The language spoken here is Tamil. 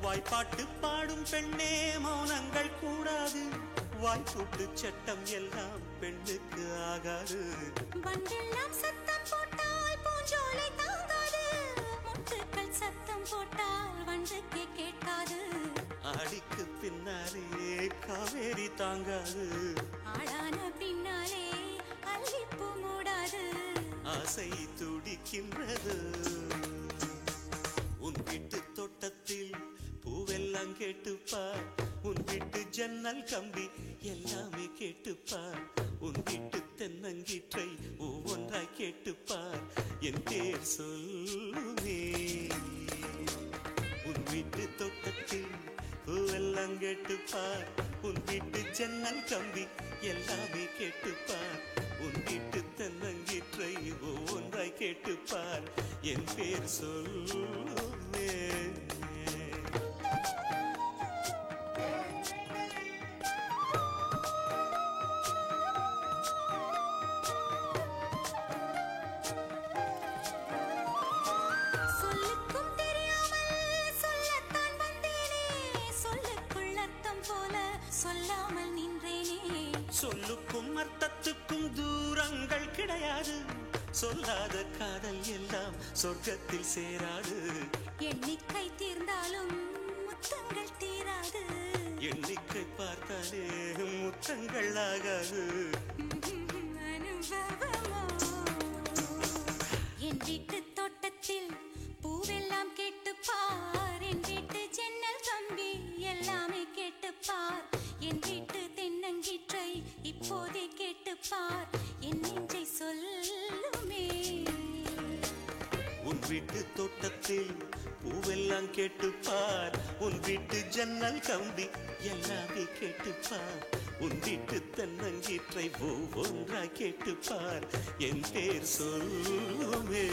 வாய்ப்பாட்டு பாடும் பெண்ணே மௌனங்கள் கூடாது, வாய்க்கூட்டு சட்டம் எல்லாம் பெண்ணுக்கு ஆகாது. வண்டெல்லாம் சத்தம் போட்டால் பூஞ்சோலை தாங்காது, முட்டுக்கள் சத்தம் போட்டால் வண்டுக்கே கேட்காது. ஆடிக்கு பின்னாலே காவேரி தாங்காது, ஆளான பின்னாலே அல்லிப்பூ மூடாது. ஆசை துடிக்கின்றது. உன் வீட்டு தோட்டத்தில் பூவெல்லாம் கேட்டுப்பார், உன் வீட்டு ஜன்னல் கம்பி எல்லாமே கேட்டுப்பார், உன் வீட்டு தென்னங்கீற்றை ஒவ்வொன்றாய் கேட்டுப்பார், என் பேர் சொல்லுமே. உன் வீட்டு தோட்டத்தில் பூவெல்லாம் கேட்டுப்பார், உன் வீட்டு ஜன்னல் கம்பி எல்லாமே கேட்டுப்பார், உன் வீட்டு தென்னங்கீற்றை ஒவ்வொன்றாய் கேட்டுப்பார், என் பேர் சொல்லுமே. சொல்லுக்கும் தெரியாமல் சொல்லத்தான் வந்தேனே, சொல்லுக்குள் அர்த்தம் போல சொல்லாமல் நின்றேனே. சொல்லுக்கும் அர்த்தத்துக்கும் தூரங்கள் கிடையாது, சொல்லாத காதல் எல்லாம் சொர்க்கத்தில் சேராது. எண்ணிக்கை தீர்ந்தாலும் முத்தங்கள் தீராது, எண்ணிக்கை பார்த்தாலே முத்தங்கள் ஆகாது. அனுபவமோ. என் வீட்டு தோட்டத்தில் பூவெல்லாம் கேட்டுப்பார், என் வீட்டு ஜன்னல் கம்பி எல்லாமே கேட்டுப்பார், என் வீட்டு தென்னங்கீற்றை இப்போதே கேட்டுப்பார், என் நெஞ்சை சொல்லுமே. உன் வீட்டு தோட்டத்தில் பூவெல்லாம் கேட்டுப்பார், உன் வீட்டு ஜன்னல் கம்பி எல்லாமே கேட்டுப்பார், உன் வீட்டு தென்னங்கீற்றை ஒவ்வொன்றாய் கேட்டுப்பார், என் பேர் சொல்லுமே.